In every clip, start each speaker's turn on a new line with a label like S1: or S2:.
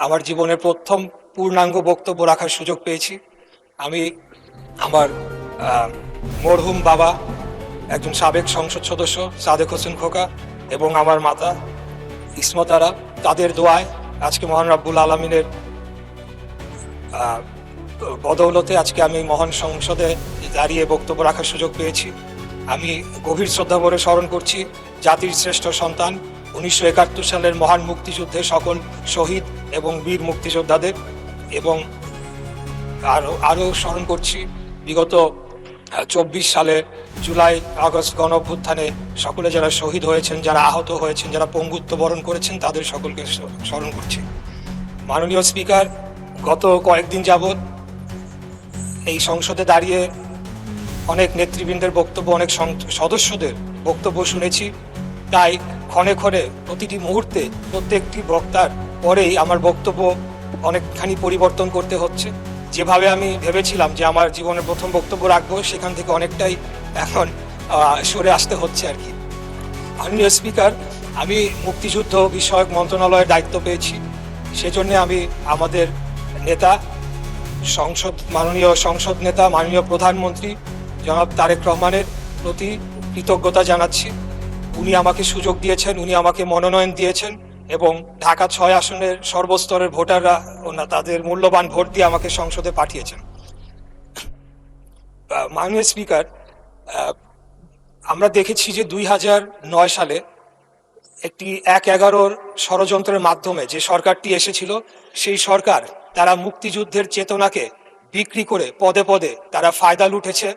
S1: আমার জীবনের প্রথম পূর্ণাঙ্গ বক্তব্য রাখার সুযোগ পেয়েছি। আমি আমার মরহুম বাবা, একজন সাবেক সংসদ সদস্য সাদেক হোসেন খোকা, এবং আমার মাতা ইসমত আরা, তাদের দোয়ায় আজকে মহান রাব্বুল আলামিনের বদৌলতে আজকে আমি মহান সংসদে দাঁড়িয়ে বক্তব্য রাখার সুযোগ পেয়েছি। আমি গভীর শ্রদ্ধা ভরে স্মরণ করছি জাতির শ্রেষ্ঠ সন্তান 1971 সালের মহান মুক্তিযুদ্ধে সকল শহীদ এবং বীর মুক্তিযোদ্ধাদের, এবং আরও স্মরণ করছি বিগত 24 সালে জুলাই আগস্ট গণ অভ্যুত্থানে সকলে যারা শহীদ হয়েছেন, যারা আহত হয়েছেন, যারা পঙ্গুত্ব বরণ করেছেন, তাদের সকলকে স্মরণ করছি। মাননীয় স্পিকার, গত কয়েকদিন যাবৎ এই সংসদে দাঁড়িয়ে অনেক নেতৃবৃন্দের বক্তব্য, অনেক সদস্যদের বক্তব্য শুনেছি। তাই ক্ষণে ক্ষণে প্রতিটি মুহূর্তে প্রত্যেকটি বক্তার পরেই আমার বক্তব্য অনেকখানি পরিবর্তন করতে হচ্ছে। যেভাবে আমি ভেবেছিলাম যে আমার জীবনের প্রথম বক্তব্য রাখবো, সেখান থেকে অনেকটাই এখন সরে আসতে হচ্ছে আর কি। মাননীয় স্পিকার, আমি মুক্তিযুদ্ধ বিষয়ক মন্ত্রণালয়ের দায়িত্ব পেয়েছি। সেজন্য আমি আমাদের নেতা, মাননীয় সংসদ নেতা, মাননীয় প্রধানমন্ত্রী জনাব তারেক রহমানের প্রতি কৃতজ্ঞতা জানাচ্ছি। উনি আমাকে সুযোগ দিয়েছেন, উনি আমাকে মনোনয়ন দিয়েছেন, এবং ঢাকা 6 আসনের সর্বস্তরের ভোটাররা তাদের মূল্যবান ভোট দিয়ে আমাকে সংসদে পাঠিয়েছেন। মাননীয় স্পিকার, আমরা দেখেছি যে 2009 সালে একটি 1/11 ষড়যন্ত্রের মাধ্যমে যে সরকারটি এসেছিল, সেই সরকার তারা মুক্তিযুদ্ধের চেতনাকে বিক্রি করে পদে পদে তারা ফায়দা লুটেছে,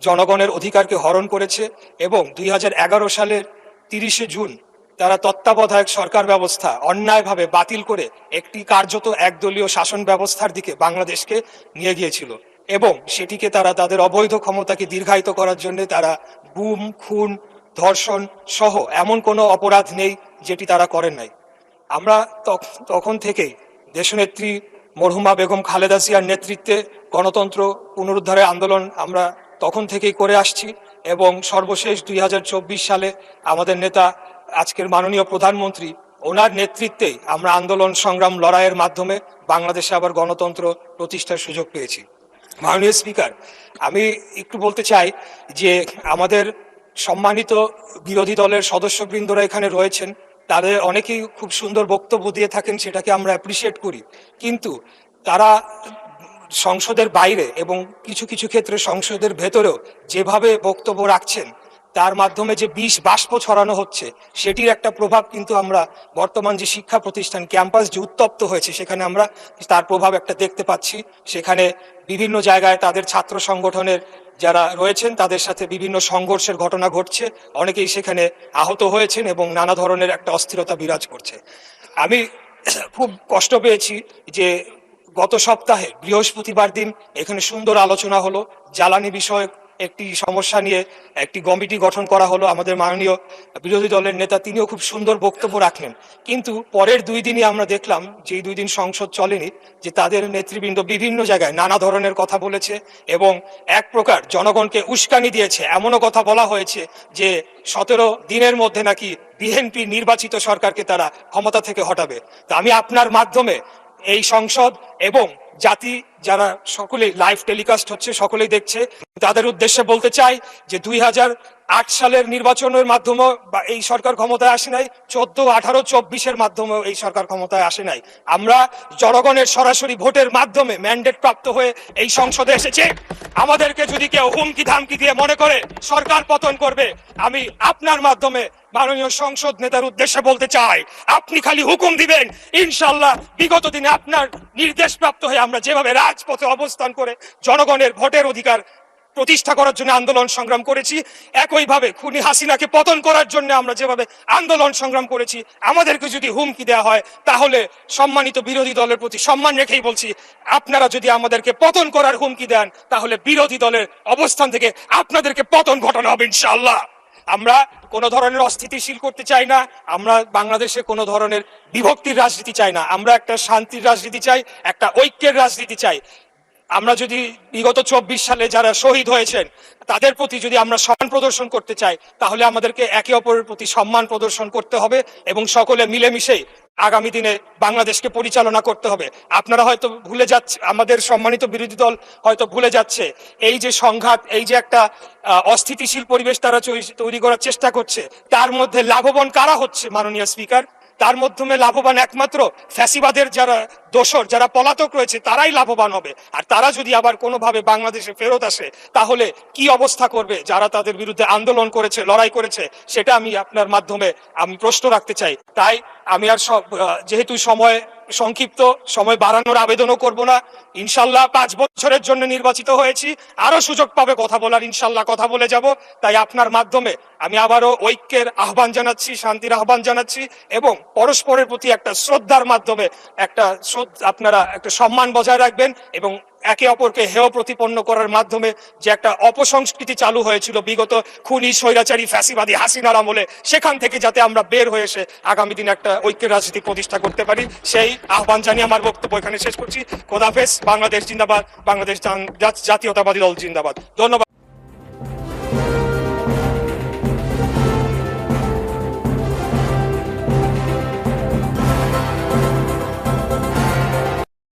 S1: জনগণের অধিকারকে হরণ করেছে, এবং 2011 সালের 30শে জুন তারা তত্ত্বাবধায়ক সরকার ব্যবস্থা অন্যায়ভাবে বাতিল করে একটি কার্যত একদলীয় শাসন ব্যবস্থার দিকে বাংলাদেশকে নিয়ে গিয়েছিল, এবং সেটিকে তারা তাদের অবৈধ ক্ষমতাকে দীর্ঘায়িত করার জন্য তারা গুম, খুন, ধর্ষণ সহ এমন কোনো অপরাধ নেই যেটি তারা করেন নাই। আমরা তখন থেকেই দেশনেত্রী মরহুমা বেগম খালেদা জিয়ার নেতৃত্বে গণতন্ত্র পুনরুদ্ধারের আন্দোলন আমরা তখন থেকেই করে আসছি, এবং সর্বশেষ 2024 সালে আমাদের নেতা, আজকের মাননীয় প্রধানমন্ত্রী, ওনার নেতৃত্বেই আমরা আন্দোলন সংগ্রাম লড়াইয়ের মাধ্যমে বাংলাদেশে আবার গণতন্ত্র প্রতিষ্ঠার সুযোগ পেয়েছি। মাননীয় স্পিকার, আমি একটু বলতে চাই যে আমাদের সম্মানিত বিরোধী দলের সদস্যবৃন্দরা এখানে রয়েছেন, তাদের অনেকেই খুব সুন্দর বক্তব্য দিয়ে থাকেন, সেটাকে আমরা অ্যাপ্রিসিয়েট করি, কিন্তু তারা সংসদের বাইরে এবং কিছু কিছু ক্ষেত্রে সংসদের ভেতরেও যেভাবে বক্তব্য রাখছেন, তার মাধ্যমে যে বিষ বাষ্প ছড়ানো হচ্ছে, সেটির একটা প্রভাব কিন্তু আমরা বর্তমান যে শিক্ষা প্রতিষ্ঠান ক্যাম্পাস যে উত্তপ্ত হয়েছে, সেখানে আমরা তার প্রভাব একটা দেখতে পাচ্ছি। সেখানে বিভিন্ন জায়গায় তাদের ছাত্র সংগঠনের যারা রয়েছেন তাদের সাথে বিভিন্ন সংঘর্ষের ঘটনা ঘটছে, অনেকেই সেখানে আহত হয়েছেন, এবং নানা ধরনের একটা অস্থিরতা বিরাজ করছে। আমি খুব কষ্ট পেয়েছি যে গত সপ্তাহে বৃহস্পতিবার দিন এখানে সুন্দর আলোচনা হলো, জ্বালানি বিষয়ক একটি সমস্যা নিয়ে একটি কমিটি গঠন করা হলো। আমাদের মাননীয় বিরোধী দলের নেতা তিনিও খুব সুন্দর বক্তব্য রাখলেন, কিন্তু পরের 2 দিনই আমরা দেখলাম, যেই 2 দিন সংসদ চলেনি, যে তাদের নেতৃবৃন্দ বিভিন্ন জায়গায় নানা ধরনের কথা বলেছে, এবং এক প্রকার জনগণকে উস্কানি দিয়েছে। এমনও কথা বলা হয়েছে যে 17 দিনের মধ্যে নাকি বিএনপি নির্বাচিত সরকারকে তারা ক্ষমতা থেকে হটাবে। তা আমি আপনার মাধ্যমে এই সংসদ এবং জাতি, যারা সকলেই লাইভ টেলিকাস্ট হচ্ছে, সকলেই দেখছে, তাদের উদ্দেশ্যে বলতে চাই যে 2008 সালের নির্বাচনের মাধ্যমে এই সরকার ক্ষমতায় আসে নাই, 14, 18, 24-এর মাধ্যমেও এই সরকার ক্ষমতায় আসে নাই। আমরা জনগণের সরাসরি ভোটের মাধ্যমে ম্যান্ডেট প্রাপ্ত হয়ে এই সংসদে এসেছে। আমাদেরকে যদি কেউ হুমকি ধামকি দিয়ে মনে করে সরকার পতন করবে, আমি আপনার মাধ্যমে মাননীয় সংসদ নেতার উদ্দেশ্যে বলতে চাই, আপনি খালি হুকুম দিবেন, ইনশাল্লাহ বিগত দিনে আপনার নির্দেশ প্রাপ্ত হয়ে আমরা যেভাবে রাজপথে অবস্থান করে জনগণের ভোটের অধিকার প্রতিষ্ঠা করার জন্য আন্দোলন সংগ্রাম করেছি, একইভাবে খুনি হাসিনাকে পতন করার জন্য আমরা যেভাবে আন্দোলন সংগ্রাম করেছি, আমাদেরকে যদি হুমকি দেওয়া হয়, তাহলে সম্মানিত বিরোধী দলের প্রতি সম্মান রেখেই বলছি, আপনারা যদি আমাদেরকে পতন করার হুমকি দেন, তাহলে বিরোধী দলের অবস্থান থেকে আপনাদেরকে পতন ঘটানো হবে ইনশাআল্লাহ। আমরা কোনো ধরনের অস্থিতিশীল করতে চাই না, আমরা বাংলাদেশে কোনো ধরনের বিভক্তির রাজনীতি চাই না, আমরা একটা শান্তির রাজনীতি চাই, একটা ঐক্যের রাজনীতি চাই। আমরা যদি বিগত 24 সালে যারা শহীদ হয়েছেন তাদের প্রতি যদি আমরা সম্মান প্রদর্শন করতে চাই, তাহলে আমাদেরকে একে অপরের প্রতি সম্মান প্রদর্শন করতে হবে, এবং সকলে মিলেমিশেই আগামী দিনে বাংলাদেশকে পরিচালনা করতে হবে। আপনারা হয়তো ভুলে যাচ্ছে, আমাদের সম্মানিত বিরোধী দল হয়তো ভুলে যাচ্ছে, এই যে সংঘাত, এই যে একটা অস্থিতিশীল পরিবেশ তারা তৈরি করার চেষ্টা করছে, তার মধ্যে লাভবান কারা হচ্ছে মাননীয় স্পিকার? তার মাধ্যমে লাভবান একমাত্র ফ্যাসিবাদের যারা দোসর, যারা পলাতক রয়েছে, তারাই লাভবান হবে। আর তারা যদি আবার কোনোভাবে বাংলাদেশে ফেরত আসে, তাহলে কি অবস্থা করবে যারা তাদের বিরুদ্ধে আন্দোলন করেছে, লড়াই করেছে, সেটা আমি আপনার মাধ্যমে আমি প্রশ্ন রাখতে চাই। তাই আমি আর যেহেতু সংক্ষিপ্ত সময় বাড়ানোর আবেদনও করব না। ইনশাল্লাহ 5 বছরের জন্য নির্বাচিত হয়েছি, আরো সুযোগ পাবে কথা বলার, ইনশাল্লাহ কথা বলে যাব। তাই আপনার মাধ্যমে আমি আবারও ঐক্যের আহ্বান জানাচ্ছি, শান্তির আহ্বান জানাচ্ছি, এবং পরস্পরের প্রতি একটা শ্রদ্ধার মাধ্যমে আপনারা একটা সম্মান বজায় রাখবেন, এবং একে অপরকে হেয় প্রতিপন্ন করার মাধ্যমে যে একটা অপসংস্কৃতি চালু হয়েছিল বিগত খুনি স্বৈরাচারী ফ্যাসিবাদী হাসিনার আমলে, সেখান থেকে যাতে আমরা বের হয়ে এসে আগামী দিনে একটা ঐক্যের রাজনীতি প্রতিষ্ঠা করতে পারি, সেই আহ্বান জানিয়ে আমার বক্তব্য এখানে শেষ করছি। খোদাফেজ। বাংলাদেশ জিন্দাবাদ। বাংলাদেশ জাতীয়তাবাদী দল জিন্দাবাদ। ধন্যবাদ।